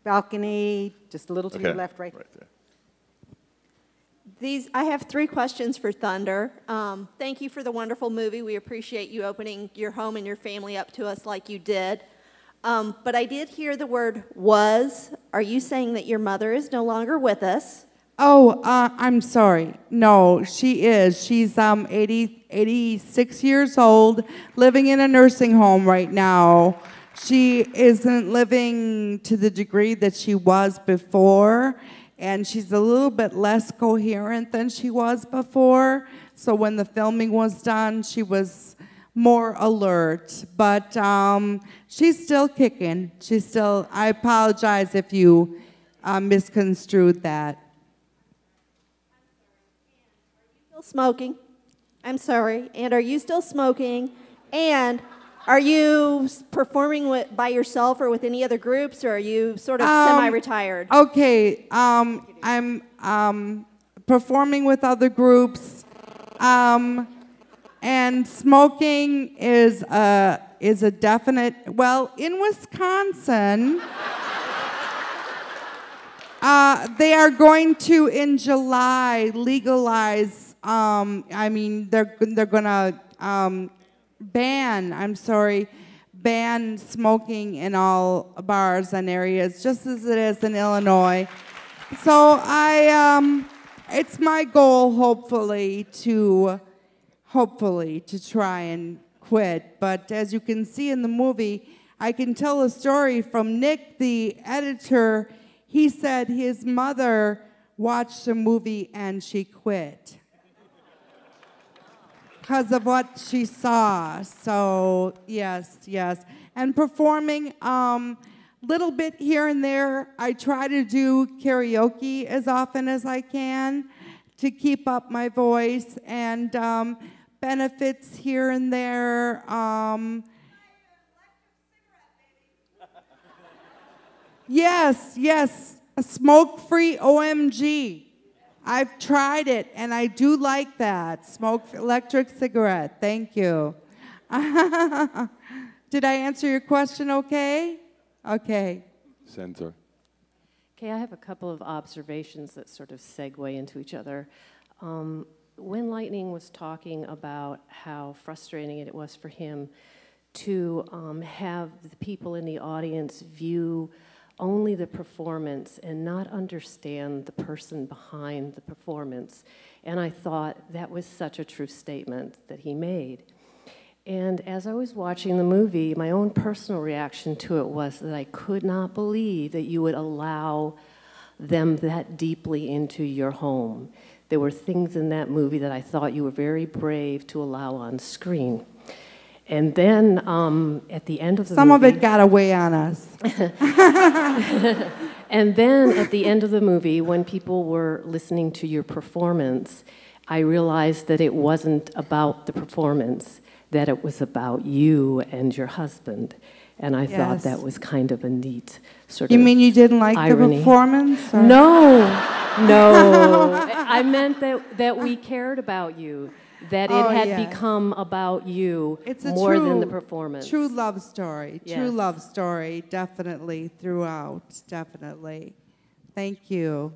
balcony, just a little to your left, right. Right there. I have 3 questions for Thunder. Thank you for the wonderful movie. We appreciate you opening your home and your family up to us like you did. But I did hear the word was. Are you saying that your mother is no longer with us? Oh, I'm sorry. No, she is. She's 86 years old, living in a nursing home right now. She isn't living to the degree that she was before, and she's a little bit less coherent than she was before. So when the filming was done, she was more alert. But she's still kicking. I apologize if you misconstrued that. Still smoking? I'm sorry. And are you still smoking? And are you performing by yourself or with any other groups, or are you sort of semi-retired? Okay, I'm performing with other groups, and smoking is a definite. Well, in Wisconsin, they are going to in July legalize. They're gonna ban smoking in all bars and areas, just as it is in Illinois. So it's my goal, hopefully to try and quit. But as you can see in the movie, I can tell a story from Nick, the editor. He said his mother watched a movie and she quit because of what she saw. So yes. And performing little bit here and there. I try to do karaoke as often as I can to keep up my voice, and benefits here and there. Yes, a smoke-free OMG. I've tried it, and I do like that. Electric cigarette. Thank you. Did I answer your question okay? Okay. Center. Okay, I have a couple of observations that sort of segue into each other. When Lightning was talking about how frustrating it was for him to have the people in the audience view only the performance and not understand the person behind the performance. And I thought that was such a true statement that he made. And as I was watching the movie, my own personal reaction to it was that I could not believe that you would allow them that deeply into your home. There were things in that movie that I thought you were very brave to allow on screen. And then at the end of the movie... Some of it got away on us. And then at the end of the movie, when people were listening to your performance, I realized that it wasn't about the performance, that it was about you and your husband. And I thought that was kind of a neat sort of You mean you didn't like irony. The performance? Or? No. I meant that we cared about you, that it had become about you more than the performance. True love story. Yes. True love story, definitely, throughout, definitely. Thank you.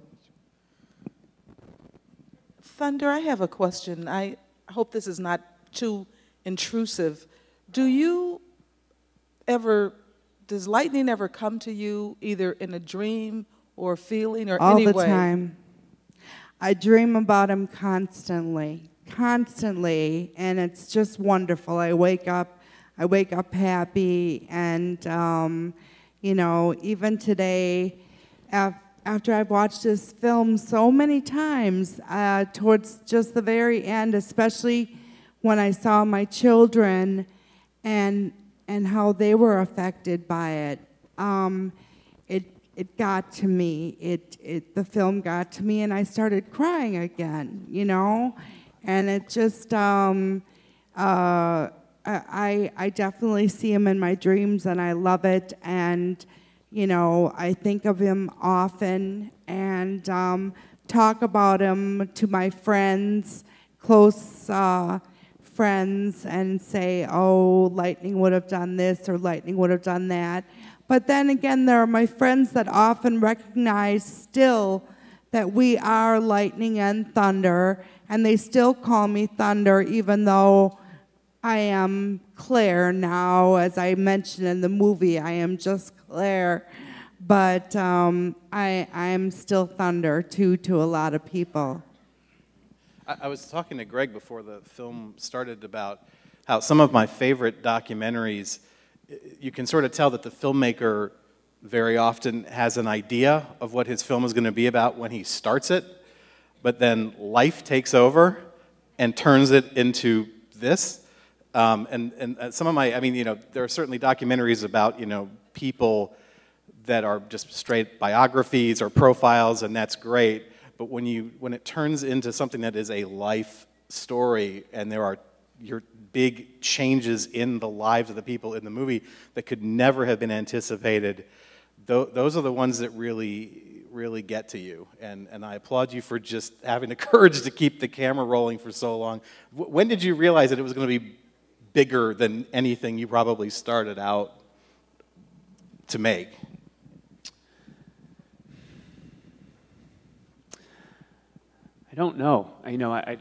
Thunder, I have a question. I hope this is not too intrusive. Does lightning ever come to you either in a dream or a feeling or any way? All the time. I dream about him constantly, and it's just wonderful. I wake up happy, and even today, after I've watched this film so many times, towards just the very end, especially when I saw my children and how they were affected by it, it got to me. The film got to me, and I started crying again, And it just, I definitely see him in my dreams, and I love it. And, I think of him often and talk about him to my friends, close friends, and say, oh, Lightning would have done this or Lightning would have done that. But then again, there are my friends that often recognize still that we are lightning and thunder, and they still call me Thunder, even though I am Claire now. As I mentioned in the movie, I am just Claire. But I'm still Thunder, too, to a lot of people. I was talking to Greg before the film started about how some of my favorite documentaries, you can sort of tell that the filmmaker very often has an idea of what his film is going to be about when he starts it, but then life takes over and turns it into this. And some of my, I mean, you know, there are certainly documentaries about, you know, people that are just straight biographies or profiles, and that's great. But when it turns into something that is a life story, and there are your big changes in the lives of the people in the movie that could never have been anticipated, those are the ones that really get to you. And I applaud you for just having the courage to keep the camera rolling for so long. When did you realize that it was going to be bigger than anything you probably started out to make? I don't know. You know, I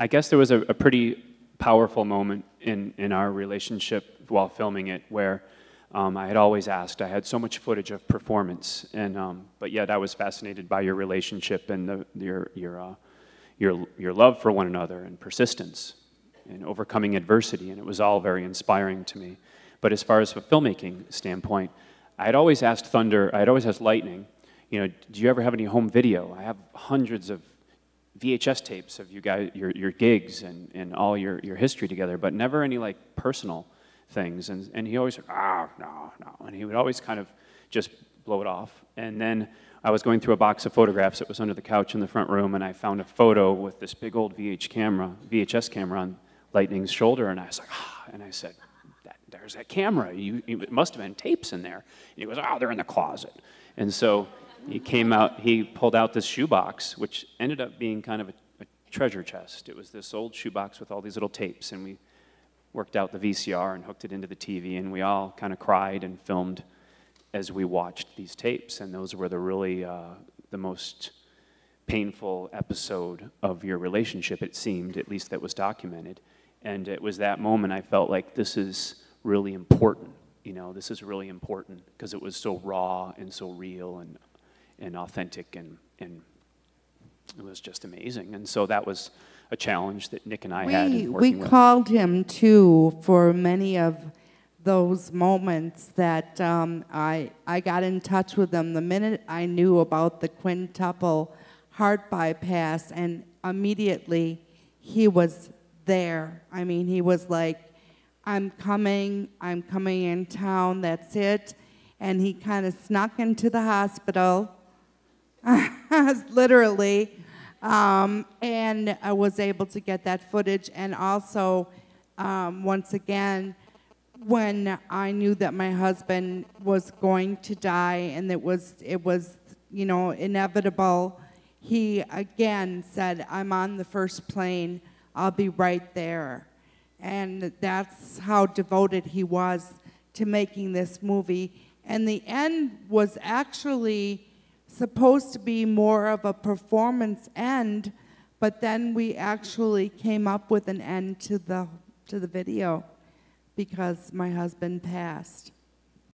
guess there was a pretty powerful moment in our relationship while filming it where I had always asked. I had so much footage of performance, and but yet I was fascinated by your relationship and your love for one another and persistence and overcoming adversity, and it was all very inspiring to me. But as far as a filmmaking standpoint, I had always asked Thunder. I had always asked Lightning, you know, do you ever have any home video? I have hundreds of VHS tapes of you guys, your gigs and all your history together, but never any like personal things. And he always said, no. And he would always kind of just blow it off. And then I was going through a box of photographs that was under the couch in the front room, and I found a photo with this big old VHS camera on Lightning's shoulder, and I was like, and I said, there's that camera. It must have been tapes in there. And he goes, they're in the closet. And so he came out, he pulled out this shoebox, which ended up being kind of a treasure chest. It was this old shoebox with all these little tapes, and we worked out the VCR and hooked it into the TV, and we all kind of cried and filmed as we watched these tapes, and those were the really, the most painful episode of your relationship, it seemed, at least that was documented. And it was that moment I felt like this is really important, you know, this is really important, because it was so raw and so real and authentic, and it was just amazing. And so that was a challenge that Nick and I had in working with. We called him, too, for many of those moments that I got in touch with him the minute I knew about the quintuple heart bypass, and immediately he was there. I mean, he was like, I'm coming in town, that's it. And he kind of snuck into the hospital, literally, and I was able to get that footage. And also, once again, when I knew that my husband was going to die and it was you know, inevitable, he again said, I'm on the first plane, I'll be right there. And that's how devoted he was to making this movie. And the end was actually supposed to be more of a performance end, but then we actually came up with an end to the video because my husband passed.